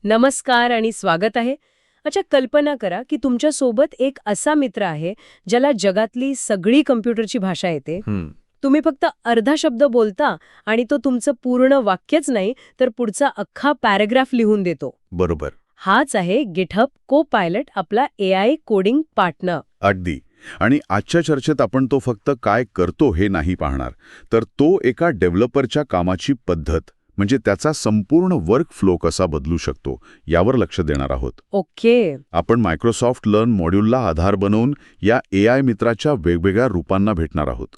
नमस्कार आणि स्वागत आहे. अच्छा, कल्पना करा की तुमच्या सोबत एक असा मित्र आहे ज्याला जगातली सगळी कम्प्युटरची भाषा येते. हं, तुम्ही फक्त अर्धा शब्द बोलता आणि तो तुमचं पूर्ण वाक्यच नाही तर पुढचा अख्खा पॅराग्राफ लिहून देतो. बरोबर. हाच आहे गिटहब को-पायलट, आपला AI कोडिंग पार्टनर. अगदी. आणि आजच्या चर्चेत आपण तो फक्त काय करतो हे नाही पाहणार, तर तो एका डेव्हलपरच्या कामाची पद्धत म्हणजे त्याचा संपूर्ण वर्क फ्लो कसा बदलू शकतो यावर लक्ष देणार आहोत. ओके. आपण मायक्रोसॉफ्ट लर्न मॉड्यूलला आधार बनवून या AI मित्राच्या वेगवेगळ्या रूपांना भेटणार आहोत.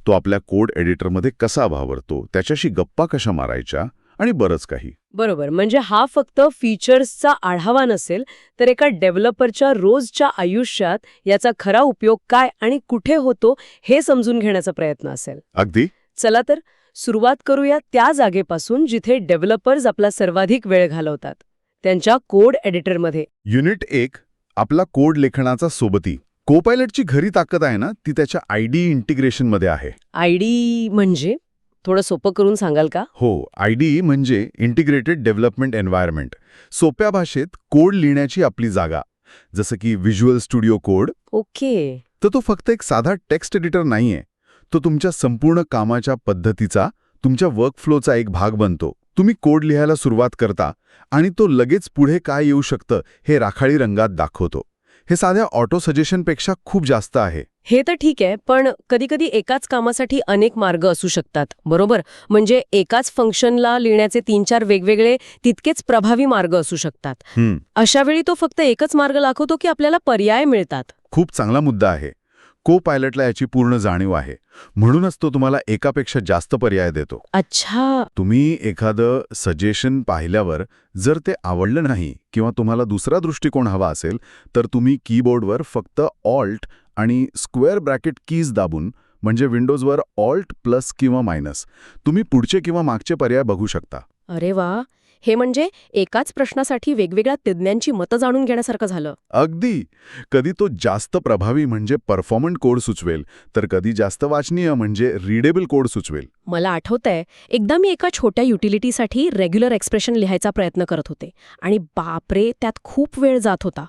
तो आपल्या कोड एडिटरमध्ये कसा वावरतो, त्याच्याशी गप्पा कशा मारायच्या आणि बरंच काही. बरोबर. म्हणजे हा फक्त फीचर्सचा आढावा नसेल तर एका डेव्हलपरच्या रोजच्या आयुष्यात याचा खरा उपयोग काय आणि कुठे होतो हे समजून घेण्याचा प्रयत्न असेल. अगदी. चला तर सुरुवात करूया त्या जागेपासून जिथे डेव्हलपर्स आपला सर्वाधिक वेळ घालवतात, त्यांच्या कोड एडिटरमध्ये. युनिट 1, आपला कोड लेखनाचा सोबती. कोपायलटची खरी ताकद आहे ना, ती त्याच्या आयडी इंटिग्रेशनमध्ये आहे. आयडी म्हणजे थोडं सोपं करून सांगाल का? हो, आयडी म्हणजे इंटिग्रेटेड डेव्हलपमेंट एन्व्हायरमेंट. सोप्या भाषेत कोड लिहिण्याची आपली जागा. जसं की व्हिज्युअल स्टुडिओ कोड. ओके. तर तो फक्त एक साधा टेक्स्ट एडिटर नाहीये. तो तुमच्या संपूर्ण कामाच्या पद्धतीचा, तुमच्या वर्कफ्लोचा एक भाग बनतो. तुम्ही कोड लिहायला सुरुवात करता आणि तो लगेच पुढे काय येऊ शकतं हे राखाडी रंगात दाखवतो. हे साध्या ऑटो सजेशनपेक्षा खूप जास्त आहे. हे तर ठीक आहे, पण कधीकधी एकाच कामासाठी अनेक मार्ग असू शकतात, बरोबर? म्हणजे एकाच फंक्शनला लिहिण्याचे 3-4 वेगवेगळे तितकेच प्रभावी मार्ग असू शकतात. अशा वेळी तो फक्त एकच मार्ग दाखवतो की आपल्याला पर्याय मिळतात? खूप चांगला मुद्दा आहे. को पायलटला याची पूर्ण जाणीव आहे. म्हणूनच तो तुम्हाला एकापेक्षा जास्त पर्याय देतो. अच्छा. तुम्ही एखादं सजेशन पाहिल्यावर जर ते आवडलं नाही किंवा तुम्हाला दुसरा दृष्टिकोन हवा असेल, तर तुम्ही कीबोर्डवर फक्त ऑल्ट आणि स्क्वेअर ब्रॅकेट कीज दाबून, म्हणजे विंडोजवर ऑल्ट प्लस किंवा मायनस, तुम्ही पुढचे किंवा मागचे पर्याय बघू शकता. अरे वा. हे म्हणजे एकाच प्रश्नासाठी वेगवेगळ्या तज्ज्ञांची मतं जाणून घेण्यासारखं झालं. अगदी. कधी तो जास्त प्रभावी म्हणजे परफॉर्मंट कोड सुचवेल, तर कधी जास्त वाचनीय म्हणजे रीडेबल कोड सुचवेल. मला आठवतंय, एकदा मी एका छोट्या युटिलिटीसाठी रेग्युलर एक्सप्रेशन लिहायचा प्रयत्न करत होते आणि बापरे, त्यात खूप वेळ जात होता.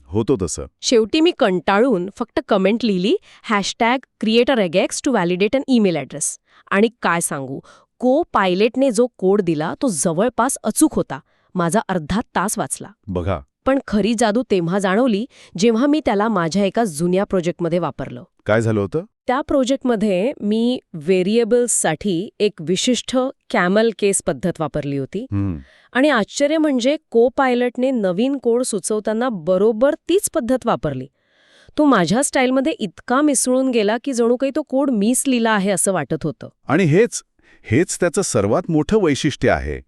होतो तसं. शेवटी मी कंटाळून फक्त कमेंट लिहिली, #create_a regex to validate an email address. आणि काय सांगू, को पायलटने जो कोड दिला तो जवळपास अचूक होता. माझा अर्धा तास वाचला. बघा. पण खरी जादू तेव्हा जाणवली जेव्हा मी त्याला माझ्या एका जुन्या प्रोजेक्टमध्ये वापरलं. काय झालं होतं? त्या प्रोजेक्टमध्ये मी व्हेरिएबल्ससाठी एक विशिष्ट कॅमल केस पद्धत वापरली होती. आणि आश्चर्य म्हणजे को पायलटने नवीन कोड सुचवताना बरोबर तीच पद्धत वापरली. तो माझ्या स्टाईलमध्ये इतका मिसळून गेला की जणू काही तो कोड मीच लिहिला आहे असं वाटत होतं. आणि हेच त्याचं सर्वात मोठं वैशिष्ट्य आहे.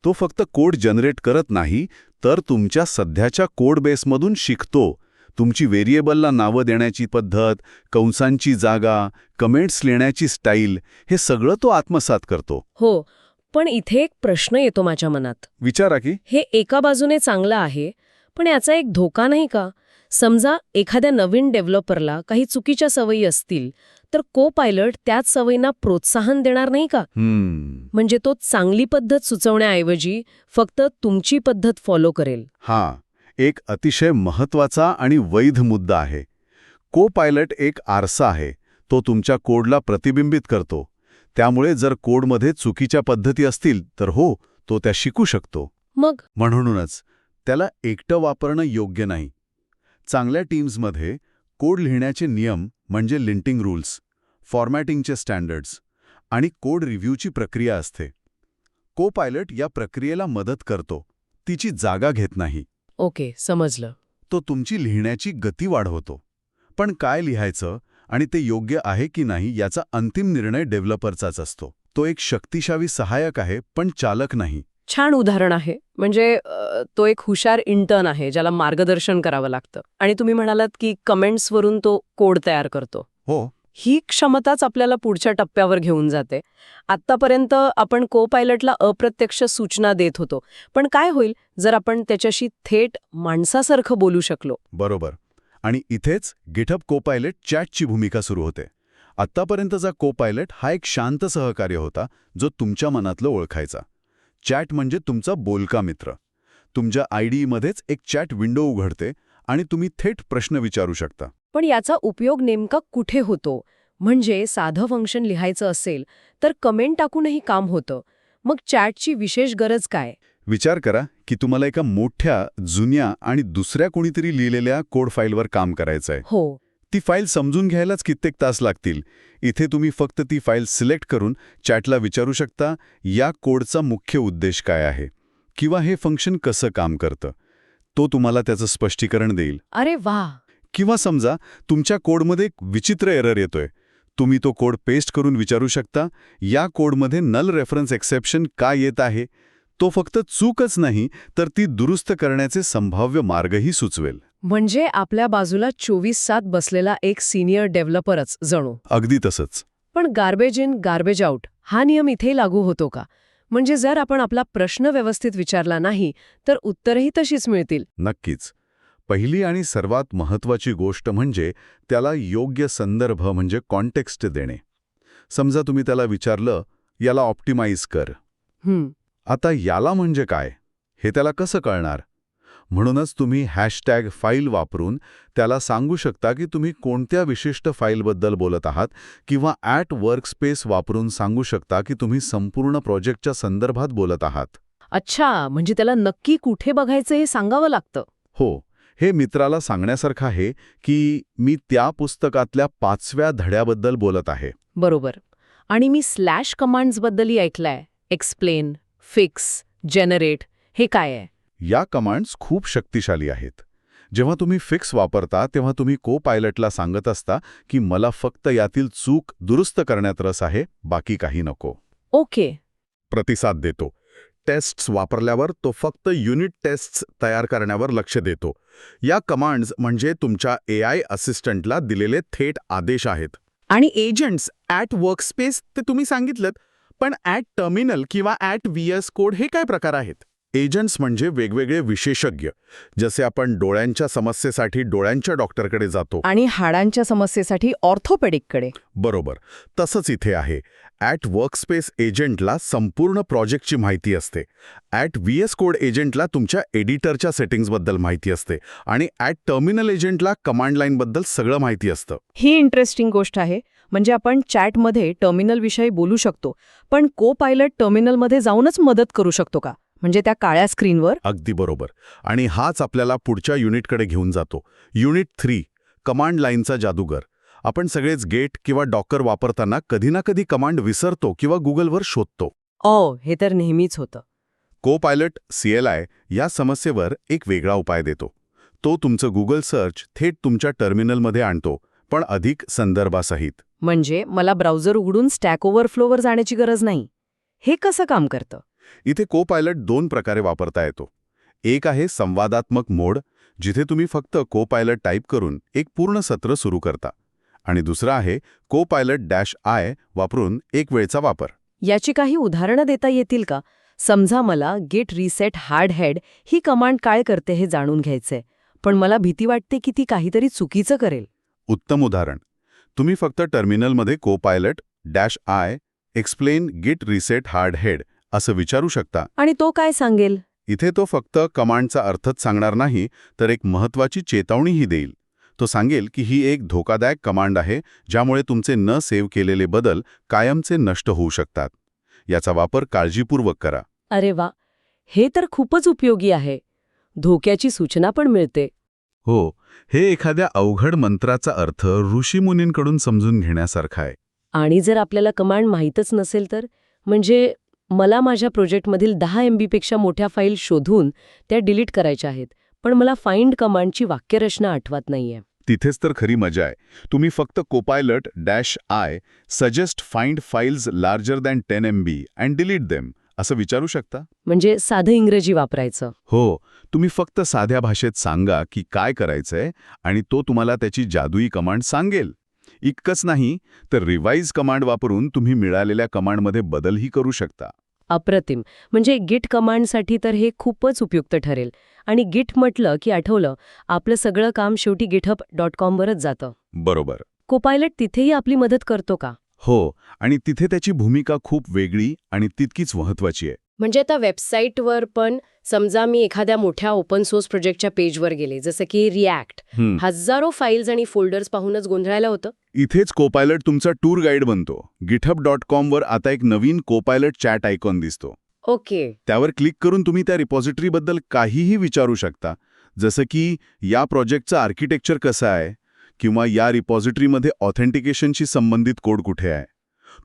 तो फक्त कोड जनरेट करत नाही, तर तुमच्या सध्याच्या कोड बेसमधून शिकतो. तुमची व्हेरिएबलला नावं देण्याची पद्धत, कंसांची जागा, कमेंट्स लिहिण्याची स्टाईल, हे सगळं तो आत्मसात करतो. हो, पण इथे एक प्रश्न येतो माझ्या मनात. विचारा की. हे एका बाजूने चांगलं आहे, पण याचा एक धोका नाही का? समजा एखाद्या नवीन डेव्हलपरला काही चुकीच्या सवयी असतील, तर को पायलट त्याच सवयींना प्रोत्साहन देणार नाही का? म्हणजे तो चांगली पद्धत सुचवण्याऐवजी फक्त तुमची पद्धत फॉलो करेल. हां, एक अतिशय महत्त्वाचा आणि वैध मुद्दा आहे. को पायलट एक आरसा आहे. तो तुमच्या कोडला प्रतिबिंबित करतो. त्यामुळे जर कोडमध्ये चुकीच्या पद्धती असतील तर तो त्या शिकू शकतो. मग म्हणूनच त्याला एकटं वापरणं योग्य नाही. चांगल्या टीम्समध्ये कोड लिहिण्याचे नियम म्हणजे लिंटिंग रूल्स, फॉर्मॅटिंगचे स्टँडर्ड्स आणि कोड रिव्ह्यूची प्रक्रिया असते. को पायलट या प्रक्रियेला मदत करतो, तिची जागा घेत नाही. ओके, समजलं. तो तुमची लिहिण्याची गती वाढवतो. पण काय लिहायचं आणि ते योग्य आहे की नाही याचा अंतिम निर्णय डेव्हलपरचाच असतो. तो एक शक्तिशाली सहाय्यक आहे, पण चालक नाही. छान उदाहरण आहे. म्हणजे तो एक हुशार इंटर्न आहे ज्याला मार्गदर्शन करावं लागतं. आणि तुम्ही म्हणालात की कमेंट्सवरून तो कोड तयार करतो. हो. ही क्षमताच आपल्याला पुढच्या टप्प्यावर घेऊन जाते. आत्तापर्यंत आपण को पायलटला अप्रत्यक्ष सूचना देत होतो, पण काय होईल जर आपण त्याच्याशी थेट माणसासारखं बोलू शकलो? बरोबर. आणि इथेच गिटहब कोपायलट चॅटची भूमिका सुरू होते. आत्तापर्यंतचा कोपायलट हा एक शांत सहकार्य होता जो तुमच्या मनातलं ओळखायचा. चॅट म्हणजे तुमचा बोलका मित्र. तुमच्या IDEमध्येच एक चॅट विंडो उघडते आणि तुम्ही थेट प्रश्न विचारू शकता. पण याचा उपयोग नेमका कुठे होतो? म्हणजे साधं फंक्शन लिहायचं असेल तर कमेंट टाकूनही काम होतं. मग चॅटची विशेष गरज काय? विचार करा की तुम्हाला एका मोठ्या, जुन्या आणि दुसऱ्या कोणीतरी लिहिलेल्या कोड फाईलवर काम करायचं आहे. हो. ती फाईल समजून घ्यायलाच कित्येक तास लागतील. इथे तुम्ही फक्त ती फाईल सिलेक्ट करून चॅटला विचारू शकता, या कोडचा मुख्य उद्देश काय आहे किंवा हे फंक्शन कसं काम करतं. तो तुम्हाला त्याचं स्पष्टीकरण देईल. अरे वाह! किंवा समजा तुमच्या कोडमध्ये एक विचित्र एरर येतोय. तुम्ही तो कोड पेस्ट करून विचारू शकता, या कोडमध्ये नल रेफरन्स एक्सेप्शन का येत आहे. तो फक्त चूकच नाही तर ती दुरुस्त करण्याचे संभाव्य मार्गही सुचवेल. म्हणजे आपल्या बाजूला 24/7 बसलेला एक सिनियर डेव्हलपरच जणू. अगदी तसंच. पण गार्बेज इन गार्बेज आउट हा नियम इथेही लागू होतो का? म्हणजे जर आपण आपला प्रश्न व्यवस्थित विचारला नाही तर उत्तरही तशीच मिळतील. नक्कीच. पहिली आणि सर्वात महत्त्वाची गोष्ट म्हणजे त्याला योग्य संदर्भ म्हणजे कॉन्टेक्स्ट देणे. समजा तुम्ही त्याला विचारलं, याला ऑप्टिमाइज कर. आता याला म्हणजे काय हे त्याला कसं कळणार? म्हणूनच तुम्ही हॅशटॅग फाईल वापरून त्याला सांगू शकता की तुम्ही कोणत्या विशिष्ट फाईलबद्दल बोलत आहात किंवा @वर्कस्पेस वापरून सांगू शकता की तुम्ही संपूर्ण प्रोजेक्टच्या संदर्भात बोलत आहात. अच्छा, म्हणजे त्याला नक्की कुठे बघायचं हे सांगावं लागतं. हो, हे मित्राला सांगण्यासारखं आहे की मी त्या पुस्तकातल्या 5व्या धड्याबद्दल बोलत आहे. बरोबर. आणि मी स्लॅश कमांड्सबद्दलही ऐकलंय. एक्सप्लेन, फिक्स, जनरेट हे काय आहे? या कमांड्स खूप शक्तिशाली आहेत. जेव्हा तुम्ही फिक्स वापरता तेव्हा तुम्ही को पायलटला सांगत असता की मला फक्त यातील चूक दुरुस्त करण्यात रस आहे, बाकी काही नको. ओके. प्रतिसाद देतो. टेस्ट्स वापरल्यावर तो फक्त युनिट टेस्ट्स तयार करण्यावर लक्ष देतो. या कमांड्स म्हणजे तुमच्या AI असिस्टंटला दिलेले थेट आदेश आहेत. आणि एजंट्स @वर्कस्पेस ते तुम्ही सांगितलं, पण @टर्मिनल किंवा @VS कोड हे काय प्रकार आहेत? एजंट्स म्हणजे वेगवेगळे विशेषज्ञ. जसे आपण डोळ्यांच्या समस्येसाठी डोळ्यांच्या डॉक्टरकडे जातो. आणि हाडांच्या समस्येसाठी ऑर्थोपेडिककडे. बरोबर. तसंच इथे आहे. @वर्कस्पेस एजंटला संपूर्ण प्रोजेक्टची माहिती असते. @VS कोड एजंटला तुमच्या एडिटरच्या सेटिंग्सबद्दल माहिती असते. आणि @टर्मिनल एजंटला कमांड लाईनबद्दल सगळं माहिती असतं. ही इंटरेस्टिंग गोष्ट आहे. म्हणजे आपण चॅटमध्ये टर्मिनलविषयी बोलू शकतो, पण को पायलट टर्मिनलमध्ये जाऊनच मदत करू शकतो का? म्हणजे त्या काळ्या स्क्रीनवर? अगदी बरोबर. आणि हाच आपल्याला पुढच्या युनिटकडे घेऊन जातो. युनिट 3, कमांड लाईनचा जादूगर. आपण सगळेच गेट किंवा डॉकर वापरताना कधी ना कधी कमांड विसरतो किंवा गुगलवर शोधतो. हे तर नेहमीच होतं. को पायलट CLI या समस्येवर एक वेगळा उपाय देतो. तो तुमचं गुगल सर्च थेट तुमच्या टर्मिनलमध्ये आणतो, पण अधिक संदर्भासहित. म्हणजे मला ब्राउझर उघडून स्टॅक ओव्हरफ्लोवर जाण्याची गरज नाही. हे कसं काम करतं? इथे को पायलट 2 प्रकारे वापरता येतो. एक आहे संवादात्मक मोड, जिथे तुम्ही फक्त को पायलट टाईप करून एक पूर्ण सत्र सुरू करता. आणि दुसरा आहे को पायलट -I वापरून एक वेळचा वापर. याची काही उदाहरणं देता येतील का? समजा मला गेट रिसेट हार्ड हेड ही कमांड काय करते हे जाणून घ्यायचंय, पण मला भीती वाटते की ती काहीतरी चुकीचं करेल. उत्तम उदाहरण. तुम्ही फक्त टर्मिनलमध्ये को पायलट -I एक्सप्लेन गिट रिसेट हार्ड हेड असं विचारू शकता. आणि तो काय सांगेल? इथे तो फक्त कमांडचा अर्थच सांगणार नाही, तर एक महत्त्वाची चेतावणीही देईल. तो सांगेल की ही एक धोकादायक कमांड आहे, ज्यामुळे तुमचे न सेव्ह केलेले बदल कायमचे नष्ट होऊ शकतात. याचा वापर काळजीपूर्वक करा. अरे वा, हे तर खूपच उपयोगी आहे. धोक्याची सूचना पण मिळते. हो, हे एखाद्या अवघड मंत्राचा अर्थ ऋषीमुनींकडून समजून घेण्यासारखा आहे. आणि जर आपल्याला कमांड माहीतच नसेल तर? म्हणजे मला माझ्या प्रोजेक्टमधील 10 MB पेक्षा मोठ्या फाईल शोधून त्या डिलीट करायच्या आहेत, पण मला फाइंड कमांडची वाक्यरचना आठवत नाहीये. तिथेच तर खरी मजा आहे. तुम्ही फक्त Copilot -I suggest find files larger than 10 MB and delete them असं विचारू शकता. म्हणजे साधं इंग्रजी वापरायचं. हो, तुम्ही फक्त साध्या भाषेत सांगा की काय करायचंय आणि तो तुम्हाला त्याची जादुई कमांड सांगेल. इतकंच नाही तर रिवाइज कमांड वापरून तुम्ही मिळालेल्या कमांडमध्ये बदलही करू शकता. अप्रतिम. म्हणजे गिट कमांडसाठी तर हे खूपच उपयुक्त ठरेल. आणि गिट म्हटलं की आठवलं, आपलं सगळं काम शेवटी github.com वरच जातं. बरोबर. कोपायलट तिथेही आपली मदत करतो का? हो, आणि तिथे त्याची भूमिका खूप वेगळी आणि तितकीच महत्त्वाची आहे. म्हणजे आता वेबसाईटवर पण समजा मी एखाद्या मोठ्या ओपन सोर्स प्रोजेक्टच्या पेजवर गेले, जसं की रिॲक्ट, हजारो फाईल्स आणि फोल्डर्स पाहूनच गोंधळायला होतं. इथेच कोपायलट तुमचा टूर गाईड बनतो. github.com वर आता एक नवीन कोपायलट चॅट आयकॉन दिसतो. ओके. त्यावर क्लिक करून तुम्ही त्या रिपॉझिटरीबद्दल काहीही विचारू शकता, जसं की या प्रोजेक्टचं आर्किटेक्चर कसं आहे किंवा या रिपॉझिटरीमध्ये ऑथेंटिकेशनशी संबंधित कोड कुठे आहे.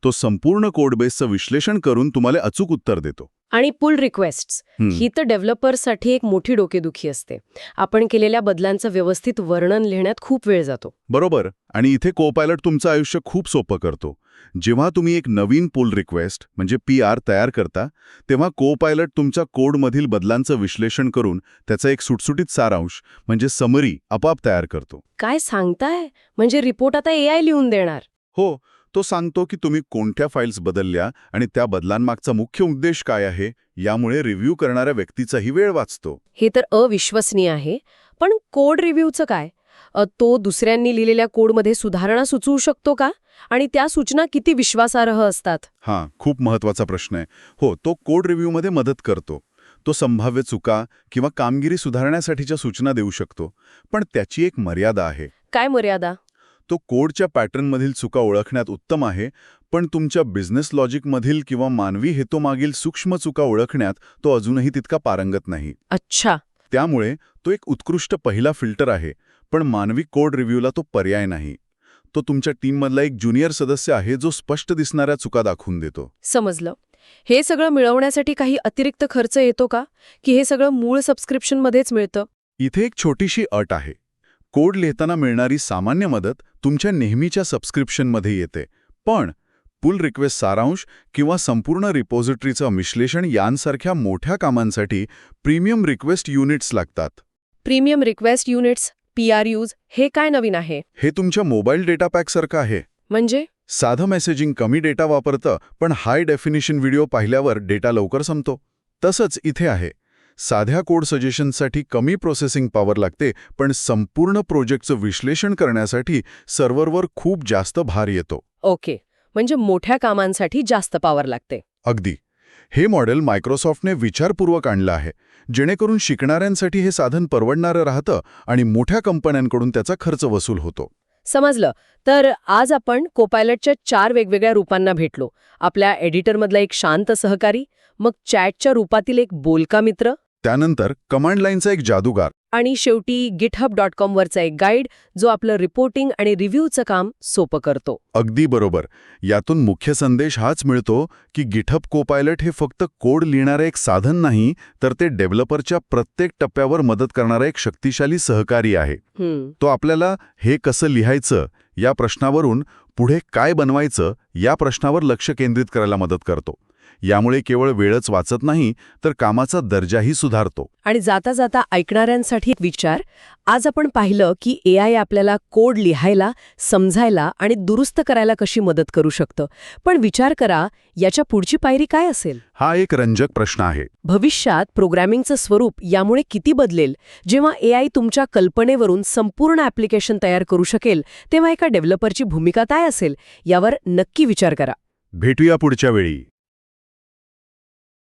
तो संपूर्ण कोडबेसचं विश्लेषण करून तुम्हाला अचूक उत्तर देतो. आणि पुल रिक्वेस्ट्स ही तर डेव्हलपरसाठी एक मोठी डोकेदुखी असते. आपण केलेल्या बदलांचं व्यवस्थित वर्णन लिहिण्यात खूप वेळ जातो. बरोबर. आणि इथे कोपायलट तुमचं आयुष्य खूप सोपं करतो. जेव्हा तुम्ही एक नवीन पुल रिक्वेस्ट म्हणजे PR तयार करता, तेव्हा कोपायलट तुमच्या कोडमधील बदलांचं विश्लेषण करून त्याचा एक सुटसुटीत सारांश म्हणजे समरी आपोआप तयार करतो. काय सांगताय? म्हणजे रिपोर्ट आता AI लिहून देणार? हो, तो सांगतो की तुम्ही कोणत्या फाईल्स बदलल्या आणि त्या बदलांमागचा मुख्य उद्देश काय आहे. यामुळे रिव्ह्यू करणाऱ्या व्यक्तीचाही वेळ वाचतो. हे तर अविश्वसनीय आहे. पण कोड रिव्ह्यूचं काय? तो दुसऱ्यांनी लिहिलेल्या कोडमध्ये सुधारणा सुचवू शकतो का? आणि त्या सूचना किती विश्वासार्ह असतात? हां, खूप महत्त्वाचा प्रश्न आहे. हो, तो कोड रिव्ह्यूमध्ये मदत करतो. तो संभाव्य चुका किंवा कामगिरी सुधारण्यासाठीच्या सूचना देऊ शकतो. पण त्याची एक मर्यादा आहे. काय मर्यादा? तो कोडच्या पॅटर्नमधील चुका ओळखण्यात उत्तम आहे, पण तुमच्या बिझनेस लॉजिकमधील किंवा मानवी हेतूमागील सूक्ष्म चुका ओळखण्यात तो अजूनही तितका पारंगत नाही. अच्छा. त्यामुळे तो एक उत्कृष्ट पहिला फिल्टर आहे, पण मानवी कोड रिव्ह्यूला तो पर्याय नाही. तो तुमच्या टीममधला एक ज्युनियर सदस्य आहे जो स्पष्ट दिसणाऱ्या चुका दाखवून देतो. समजलं. हे सगळं मिळवण्यासाठी काही अतिरिक्त खर्च येतो का? की हे सगळं मूळ सबस्क्रिप्शनमध्येच मिळतं? इथे एक छोटीशी अट आहे. कोड लिहिताना मिळणारी सामान्य मदत तुमच्या नेहमीच्या सबस्क्रिप्शनमध्ये येते, पण पुल रिक्वेस्ट सारांश किंवा संपूर्ण रिपॉझिटरीचं विश्लेषण यांसारख्या मोठ्या कामांसाठी प्रीमियम रिक्वेस्ट युनिट्स लागतात. प्रीमियम रिक्वेस्ट युनिट्स, PRUs, हे काय नवीन आहे? हे तुमच्या मोबाईल डेटा पॅकसारखं आहे. म्हणजे? साधं मेसेजिंग कमी डेटा वापरतं, पण हाय डेफिनिशन व्हिडिओ पाहिल्यावर डेटा लवकर संपतो. तसंच इथे आहे. साध्या कोड सजेशनसाठी कमी प्रोसेसिंग पॉवर लागते, पण संपूर्ण प्रोजेक्टचं विश्लेषण करण्यासाठी सर्व्हरवर खूप जास्त भार येतो. ओके. म्हणजे मोठ्या कामांसाठी जास्त पॉवर लागते. अगदी. हे मॉडेल मायक्रोसॉफ्टने विचारपूर्वक आणलं आहे, जेणेकरून शिकणाऱ्यांसाठी हे साधन परवडणारं राहतं आणि मोठ्या कंपन्यांकडून त्याचा खर्च वसूल होतो. समजलं. तर आज आपण कोपायलटच्या 4 वेगवेगळ्या रूपांना भेटलो. आपल्या एडिटरमधला एक शांत सहकारी, मग चॅटच्या रूपातील एक बोलका मित्र, त्यानंतर कमांड लाईनचा एक जादूगार आणि शेवटी github.com वरचा एक गाईड जो आपलं रिपोर्टिंग आणि रिव्ह्यूचं काम सोपं करतो. अगदी बरोबर. यातून मुख्य संदेश हाच मिळतो की गिटहब कोपायलट हे फक्त कोड लिहिणारं एक साधन नाही, तर ते डेव्हलपरच्या प्रत्येक टप्प्यावर मदत करणारा एक शक्तिशाली सहकारी आहे. तो आपल्याला हे कसं लिहायचं या प्रश्नावरून पुढे काय बनवायचं या प्रश्नावर लक्ष केंद्रित करायला मदत करतो. यामुळे केवळ वेळच वाचत नाही, तर कामाचा दर्जाही सुधारतो. आणि जाता जाता ऐकणाऱ्यांसाठी एक विचार. आज आपण पाहिलं की AI आपल्याला कोड लिहायला, समजायला आणि दुरुस्त करायला कशी मदत करू शकतं. पण विचार करा, याच्या पुढची पायरी काय असेल? हा एक रंजक प्रश्न आहे. भविष्यात प्रोग्रॅमिंगचं स्वरूप यामुळे किती बदलेल? जेव्हा AI तुमच्या कल्पनेवरून संपूर्ण ॲप्लिकेशन तयार करू शकेल, तेव्हा एका डेव्हलपरची भूमिका काय असेल? यावर नक्की विचार करा. भेटूया पुढच्या वेळी.